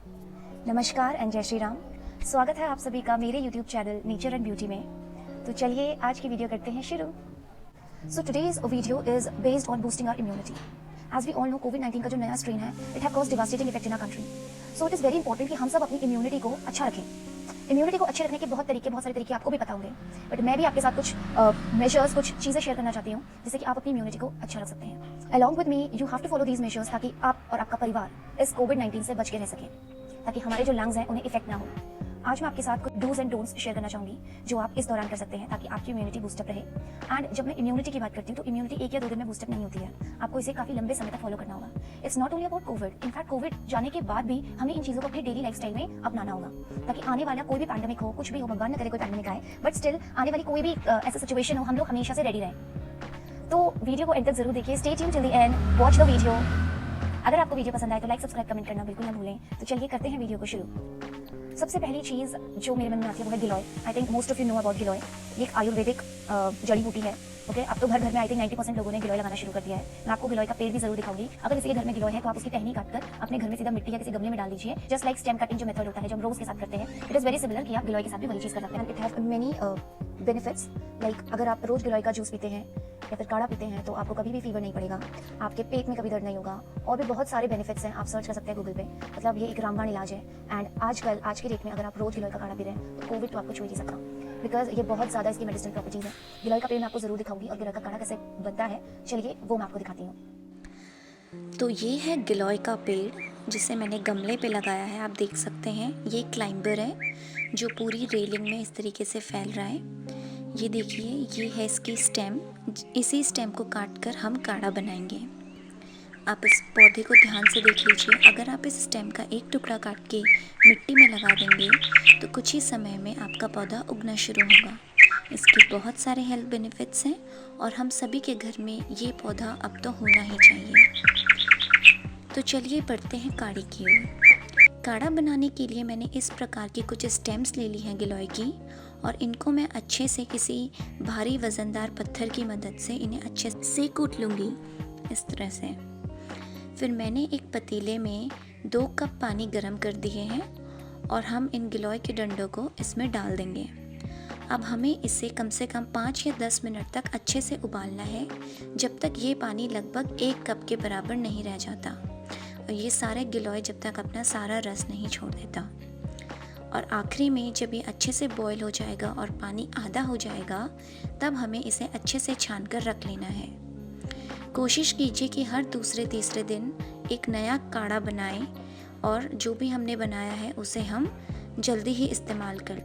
नमस्कार एंड जय श्री राम। स्वागत है आप सभी का मेरे YouTube channel nature and beauty में। तो चलिए आज की वीडियो करते हैं शुरू। So today's video is based on boosting our immunity. As we all know, कोविड-19 का जो नया स्ट्रेन है, it have caused devastating effect in our country. So it is very important कि हम सब अपनी इम्यूनिटी को अच्छा रखें। इम्यूनिटी को अच्छे रखने के बहुत सारे तरीके आपको भी पता होंगे, बट मैं भी आपके साथ कुछ मेजर्स, कुछ चीज़ें शेयर करना चाहती हूँ जिससे कि आप अपनी इम्यूनिटी को अच्छा रख सकते हैं। Along with me you have to follow these measures ताकि आप और आपका परिवार इस कोविड-19 से बच के रह सकें, ताकि हमारे जो लंग्स हैं उन्हें इफेक्ट ना हो। आज मैं आपके साथ कुछ डूज एंड डोंट्स शेयर करना चाहूँगी जो आप इस दौरान कर सकते हैं ताकि आपकी इम्यूनिटी बूस्टअप रहे। एंड जब मैं इम्यूनिटी की बात करती हूँ तो इम्यूनिटी 1 या 2 दिन में बूस्टअप नहीं होती है, आपको इसे काफ़ी लंबे समय तक फॉलो करना होगा। It's not only about Covid, in fact Covid जाने के बाद भी हमें इन चीज़ों को अपनी डेली लाइफस्टाइल में अपनाना होगा ताकि आने वाला कोई भी पैंडेमिक हो, कुछ भी हो, भगवान न करे कोई पैंडेमिक आए, बट स्टिल आने वाली कोई भी ऐसा सिचुएशन हो, हम लोग हमेशा से रेडी रहें। तो वीडियो को एंड तक जरूर देखिए, stay tuned till the end, watch the video. अगर आपको वीडियो पसंद आए तो लाइक, सब्सक्राइब, कमेंट करना बिल्कुल ना भूलें। तो चलिए करते हैं वीडियो को शुरू। सबसे पहली चीज़ जो मेरे मन में आती है वो है गिलोय। I think most of you know about giloy. ये एक आयुर्वेदिक जड़ी बूटी है। ओके, अब तो घर घर में आई थिंक 90% लोगों ने गिलोय लगाना शुरू कर दिया है। मैं आपको गिलोय का पेड़ भी जरूर दिखाऊंगी। अगर किसी के घर में गिलोय है तो आप उसकी टहनी काटकर अपने घर में सीधा मिट्टी या किसी गमले में डाल दीजिए। जस्ट लाइक स्टेम कटिंग जो मेथड होता है, जो हम रोज के साथ करते हैं, इट इज वेरी सिमिलर कि आप गिलोय के साथ भी वही चीज़ कर सकते हैं। It have many benefits. Like अगर आप रोज गिलोय का जूस पीते हैं या फिर काढ़ा पीते हैं तो आपको कभी भी फीवर नहीं पड़ेगा, आपके पेट में कभी दर्द नहीं होगा, और भी बहुत सारे बेनिफिट्स हैं। आप सर्च कर सकते हैं गूगल पे। मतलब ये एक रामबाण इलाज है। एंड आजकल आज के डेट में अगर आप रोज गिलोय का काढ़ा पी रहे हैं तो कोविड तो आपको छू ही नहीं सकता, बिकॉज ये बहुत ज़्यादा इसकी मेडिसिनल प्रॉपर्टीज है। गिलोय का पेड़ मैं आपको जरूर दिखाऊंगी और गिलोय का काढ़ा कैसे बनता है, चलिए वो मैं आपको दिखाती हूँ। तो ये है गिलोय का पेड़ जिसे मैंने गमले पे लगाया है। आप देख सकते हैं ये क्लाइंबर है जो पूरी रेलिंग में इस तरीके से फैल रहा है। ये देखिए, ये है इसकी स्टेम। इसी स्टेम को काट कर हम काढ़ा बनाएंगे। आप इस पौधे को ध्यान से देख लीजिए। अगर आप इस स्टेम का एक टुकड़ा काट के मिट्टी में लगा देंगे तो कुछ ही समय में आपका पौधा उगना शुरू होगा। इसके बहुत सारे हेल्थ बेनिफिट्स हैं और हम सभी के घर में ये पौधा अब तो होना ही चाहिए। तो चलिए बढ़ते हैं काढ़े की ओर। काढ़ा बनाने के लिए मैंने इस प्रकार की कुछ स्टेम्स ले ली हैं गिलोय की, और इनको मैं अच्छे से किसी भारी वज़नदार पत्थर की मदद से इन्हें अच्छे से कूट लूँगी इस तरह से। फिर मैंने एक पतीले में 2 कप पानी गर्म कर दिए हैं और हम इन गिलोय के डंडों को इसमें डाल देंगे। अब हमें इसे कम से कम 5 या 10 मिनट तक अच्छे से उबालना है, जब तक ये पानी लगभग 1 कप के बराबर नहीं रह जाता और ये सारे गिलोय जब तक अपना सारा रस नहीं छोड़ देता। और आखिरी में जब ये अच्छे से बॉईल हो जाएगा और पानी आधा हो जाएगा, तब हमें इसे अच्छे से छान कर रख लेना है। कोशिश कीजिए कि हर दूसरे तीसरे दिन एक नया काढ़ा बनाएं और जो भी हमने बनाया है उसे हम जल्दी ही इस्तेमाल कर।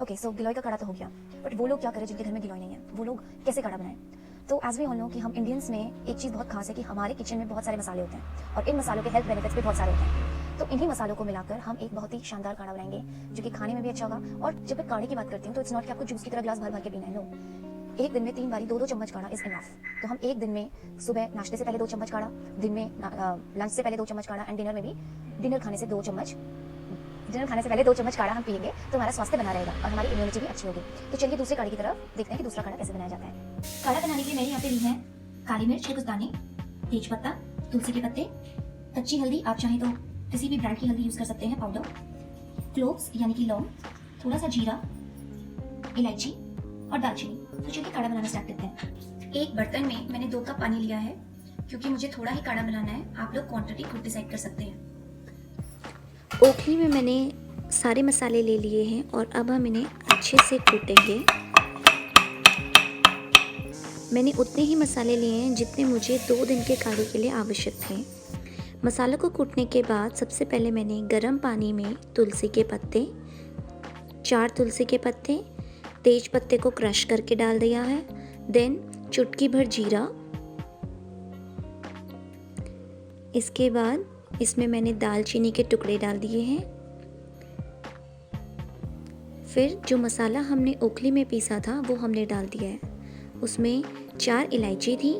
ओके, सो गिलोय का काढ़ा तो हो गया, बट वो लोग क्या करें जिनके घर में गिलोय नहीं है? वो लोग कैसे काढ़ा बनाएं? तो एज वी ऑल नो कि हम इंडियंस में एक चीज़ बहुत खास है कि हमारे किचन में बहुत सारे मसाले होते हैं और इन मसालों के हेल्थ बेनिफिट्स भी बहुत सारे होते हैं। तो इन्हीं मसालों को मिलाकर हम एक बहुत ही शानदार काढ़ा बनाएंगे जो कि खाने में भी अच्छा होगा। और जब मैं काढ़े की बात करती हूँ तो इट्स नॉट कि आपको जूस की तरह ग्लास भर भर के पीना है, नो। एक दिन में 3 बारी 2-2 चम्मच काढ़ा इज इनफ। तो हम एक दिन में सुबह नाश्ते से पहले 2 चम्मच काढ़ा, दिन में लंच से पहले 2 चम्मच काढ़ा, एंड डिनर में भी, डिनर खाने से पहले 2 चम्मच काढ़ा हम पिएंगे तो हमारा स्वास्थ्य बना रहेगा और हमारी इम्यूनिटी भी अच्छी होगी। तो चलिए दूसरे काढ़े की तरफ देखते हैं कि दूसरा काढ़ा कैसे बनाया जाता है। काढ़ा बनाने के लिए मैंने यहाँ पे ली है काली मिर्च के कुछ दाने, तेज पत्ता, तुलसी के पत्ते, कच्ची हल्दी, आप चाहें तो किसी भी ब्रांड की हल्दी यूज कर सकते हैं, पाउडर, क्लोव्स यानी कि लौंग, थोड़ा सा जीरा, इलायची और दालचीनी। तो चलिए काढ़ा बनाना स्टार्ट करते हैं। एक बर्तन में मैंने 2 कप पानी लिया है क्योंकि मुझे थोड़ा ही काढ़ा बनाना है। आप लोग क्वांटिटी खुद डिसाइड कर सकते हैं। ओखली में मैंने सारे मसाले ले लिए हैं और अब हम इन्हें अच्छे से कूटेंगे। मैंने उतने ही मसाले लिए हैं जितने मुझे 2 दिन के काढ़े के लिए आवश्यक थे। मसालों को कूटने के बाद सबसे पहले मैंने गर्म पानी में तुलसी के पत्ते, 4 तुलसी के पत्ते, तेज पत्ते को क्रश करके डाल दिया है। देन चुटकी भर जीरा। इसके बाद इसमें मैंने दालचीनी के टुकड़े डाल दिए हैं। फिर जो मसाला हमने ओखली में पीसा था वो हमने डाल दिया है। उसमें 4 इलायची थी,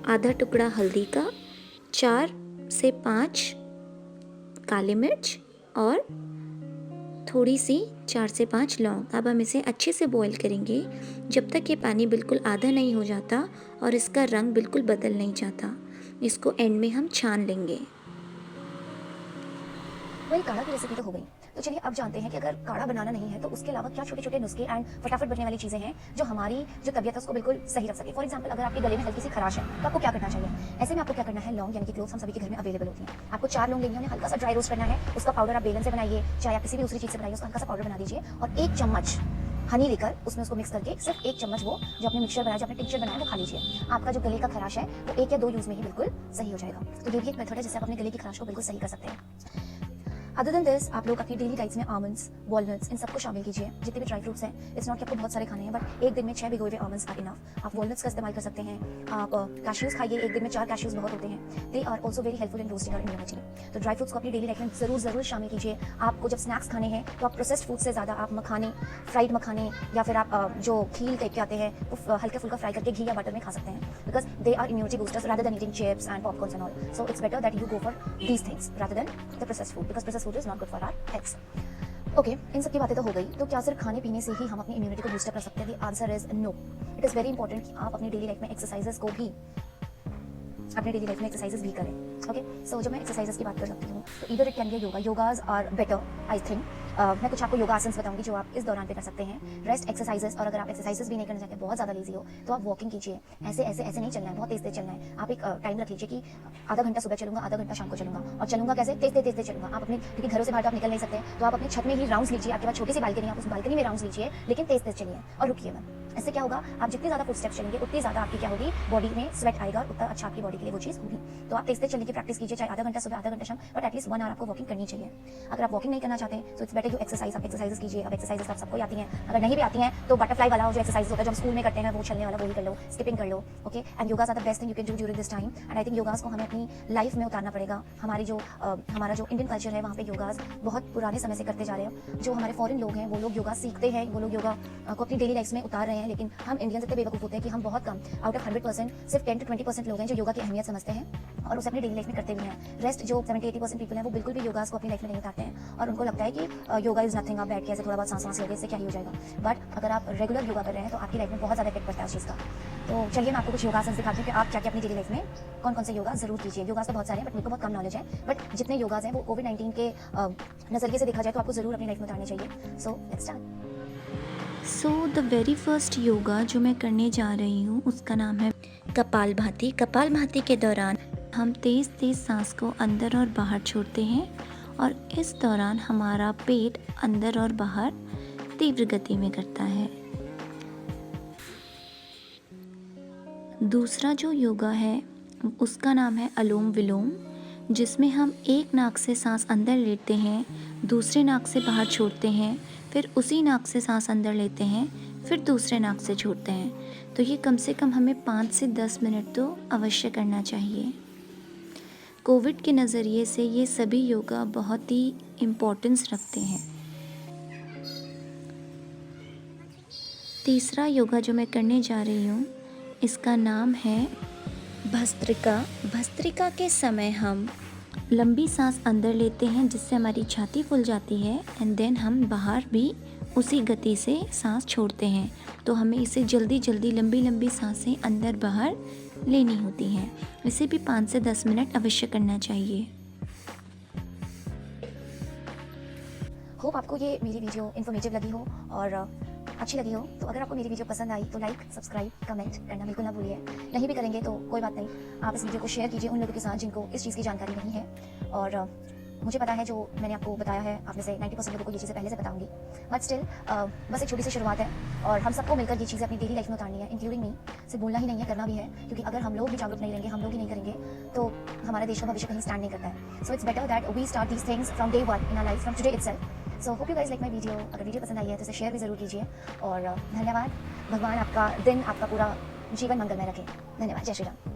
आधा टुकड़ा हल्दी का, 4 से 5 काली मिर्च और थोड़ी सी 4 से 5 लौंग। अब हम इसे अच्छे से बॉईल करेंगे जब तक ये पानी बिल्कुल आधा नहीं हो जाता और इसका रंग बिल्कुल बदल नहीं जाता। इसको एंड में हम छान लेंगे। वही काढ़ा की रेसिपी तो हो गई। तो चलिए अब जानते हैं कि अगर काढ़ा बनाना नहीं है तो उसके अलावा क्या छोटे छोटे नुस्खे एंड फटाफट बनने वाली चीज़ें हैं जो हमारी जो तबीयत है उसको बिल्कुल सही रख सके। फॉर एग्जाम्पल, अगर आपके गले में हल्की सी खराश है तो आपको क्या करना चाहिए? ऐसे में आपको क्या करना है, लौंग यानी कि क्लोव्स हम सभी के घर में अवेलेबल होती हैं। आपको 4 लौंग लेंगे, उन्हें हल्का सा ड्राई रोस्ट करना है। उसका पाउडर आप बेलन से बनाइए, चाहे आप किसी भी दूसरी चीज़ से बनाइए, उसका हल्का सा पाउडर बना दीजिए और 1 चम्मच हनी लेकर उसमें उसको मिक्स करके सिर्फ 1 चम्मच वो जो आपने मिक्सचर बनाया, जो आपने टिंचर बनाया, वो खा लीजिए। आपका जो गले का खराश है वो 1 या 2 यूज में ही बिल्कुल सही हो जाएगा। तो ये भी एक मेथड है जिससे आप अपने गले की खराश को बिल्कुल सही कर सकते हैं। अदर देन दिस, आप लोग अपनी डेली डाइट्स में आमंड्स, वॉलनट्स, इन सबको शामिल कीजिए। जितने भी ड्राई फ्रूट्स हैं, इट्स नॉट कि आपको बहुत सारे खाने हैं, बट एक दिन में 6 भिगोए हुए आमंड्स आर इनफ। आप वॉलनट्स का इस्तेमाल कर सकते हैं। आप कैश्यूज खाइए, एक दिन में 4 कैश्यूज बहुत होते हैं। They are also very helpful in boosting your immunity. तो ड्राई फ्रूट्स को अपनी डेली डाइट में जरूर शामिल कीजिए। आपको जब स्नैक्स खाने हैं तो आप प्रोसेस्ड फूड से ज़्यादा आप मखाने, फ्राइड मखाने या फिर आप जो खील टाइप के आते हैं वो हल्का फुल्का फ्राई करके घी या बटर में खा सकते हैं, because they are immunity boosters rather than eating chips and popcorns and all. So it's better that you go for these things rather than the processed food, because processed food is not good for our health. Okay, इन सब की बातें तो हो गई। तो क्या सिर्फ खाने पीने से ही हम अपनी इम्यूनिटी को बूस्टअप कर सकते हैं? The answer is no. It is very important कि आप अपनी डेली लाइफ में एक्सरसाइजेस को भी अपने डेली लाइफ में एक्सरसाइजेस भी करें। ओके, सो जब मैं एक्सरसाइजेस की बात कर सकती हूँ तो इधर it can be yoga. Yogas are better, I think. मैं कुछ आपको योगा आसन्स बताऊंगी जो आप इस दौरान पे कर सकते हैं। रेस्ट एक्सरसाइजेस, और अगर आप एक्सरसाइजेस भी नहीं करना चाहते, बहुत ज़्यादा लेजी हो, तो आप वॉकिंग कीजिए। ऐसे नहीं चलना है, बहुत तेज चलना है। आप एक टाइम रख लीजिए कि आधा घंटा सुबह चलूंगा, आधा घंटा शाम को चलूंगा। और चलूंगा कैसे? तेज चलूंगा। आप अपने, क्योंकि घरों से बाहर आप निकल नहीं सकते, तो आप अपनी छत में ही राउंड्स लीजिए। आपके पास छोटी सी बालकनी, आप उस बालकनी में राउंड्स लीजिए, लेकिन तेज चलिए और रुकिए मत। इससे क्या होगा, आप जितने ज़्यादा फुट स्टेप्स चलेंगे उतनी ज़्यादा आपकी क्या होगी, बॉडी में स्वेट आएगा, और उतना अच्छा आपकी बॉडी के लिए वो चीज़ होगी। तो आप तेज चलने की प्रैक्टिस कीजिए, चाहे आधा घंटा सुबह, आधा घंटा शाम, बट एटलीस्ट 1 आवर आपको वॉकिंग करनी चाहिए। अगर आप वॉकिंग नहीं करना चाहते तो इट्स बेटर यू एक्सरसाइज। आप एक्सरसाइज कीजिए। अब एक्सरसाइज आप सबको आती हैं, अगर नहीं भी आती हैं तो बटरफ्लाई वाला जो एक्सरसाइज होता है जो हम स्कूल में करते हैं, वो चलने वाला, वो ही कर लो, स्किपिंग कर लो। Okay, and yogas are the best thing you can do during this time. And I think yogas को हमें अपनी लाइफ में उतारना पड़ेगा। हमारा जो इंडियन कल्चर है, वहाँ पे योगास बहुत पुराने समय से करते जा रहे हैं। जो हमारे फॉरेन लोग हैं वो लोग योगा सीखते हैं, वो लोग योगा को अपनी डेली लाइफ में उतार रहे हैं, लेकिन हम इंडियंस इतने बेवकूफ़ होते हैं कि हम बहुत कम, आउट ऑफ 100% सिर्फ 10 to 20% लोग हैं जो योगा की अहमियत समझते हैं और उसे अपनी डेली लाइफ में करते भी हैं। रेस्ट जो 70-80% पीपल हैं वो बिल्कुल भी योगास को अपनी लाइफ में नहीं उतारते हैं, और उनको लगता है कि योगा इज नथिंग, आप बैठ के ऐसे थोड़ा बहुत सांस लगे, इससे क्या ही हो जाएगा। बट अगर आप रेगुलर योगा कर रहे हैं तो आपकी लाइफ में बहुत ज़्यादा इफेक्ट पड़ता है उस चीज़ का। तो चलिए मैं आपको कुछ योगासन दिखाती हूँ कि आप क्या क्या अपनी डेली लाइफ में कौन कौन से योगा जरूर कीजिए। योगास तो बहुत सारे हैं, बट मेरे को बहुत कम नॉलेज है, बट जितने योगास हैं वो कोविड-19 के नज़रिए से देखा जाए तो आपको जरूर अपनी लाइफ में उतारने चाहिए। So let's start. So the very first yoga जो मैं करने जा रही हूँ उसका नाम है कपालभाति। कपालभाति के दौरान हम तेज़ सांस को अंदर और बाहर छोड़ते हैं, और इस दौरान हमारा पेट अंदर और बाहर तीव्र गति में करता है। दूसरा जो योगा है उसका नाम है अनुलोम विलोम, जिसमें हम एक नाक से सांस अंदर लेते हैं, दूसरे नाक से बाहर छोड़ते हैं, फिर उसी नाक से सांस अंदर लेते हैं, फिर दूसरे नाक से छोड़ते हैं। तो ये कम से कम हमें 5 से 10 मिनट तो अवश्य करना चाहिए। कोविड के नज़रिए से ये सभी योगा बहुत ही इम्पोर्टेंस रखते हैं। तीसरा योगा जो मैं करने जा रही हूँ इसका नाम है भस्त्रिका। भस्त्रिका के समय हम लंबी सांस अंदर लेते हैं जिससे हमारी छाती फूल जाती है, एंड देन हम बाहर भी उसी गति से सांस छोड़ते हैं। तो हमें इसे जल्दी लंबी सांसें अंदर बाहर लेनी होती हैं। इसे भी 5 से 10 मिनट अवश्य करना चाहिए। होप आपको ये मेरी वीडियो इन्फॉर्मेटिव लगी हो और अच्छी लगी हो। तो अगर आपको मेरी वीडियो पसंद आई तो लाइक, सब्सक्राइब, कमेंट करना बिल्कुल ना भूलिए। नहीं भी करेंगे तो कोई बात नहीं, आप इस वीडियो को शेयर कीजिए उन लोगों के साथ जिनको इस चीज़ की जानकारी नहीं है। और मुझे पता है जो मैंने आपको बताया है, आप में से 90% लोगों को ये चीज़ें पहले से बताऊंगी, बट स्टिल बस एक छोटी सी शुरुआत है और हम सबको मिलकर ये चीज़ें अपनी डेली लाइफ में उतारनी है, इंक्लूडिंग मी। सिर्फ बोलना ही नहीं है, करना भी है, क्योंकि अगर हम लोग भी जागरूक नहीं रहेंगे, हम लोग ही नहीं करेंगे, तो हमारा देश का भविष्य कहीं स्टैंड नहीं करता है। So it's better that we start these things from day one in our life, from today itself. So hope you guys like my video. अगर वीडियो पसंद आई है तो इसे शेयर भी ज़रूर कीजिए, और धन्यवाद। भगवान आपका दिन, आपका पूरा जीवन मंगलमय रखे। धन्यवाद। जय श्री राम।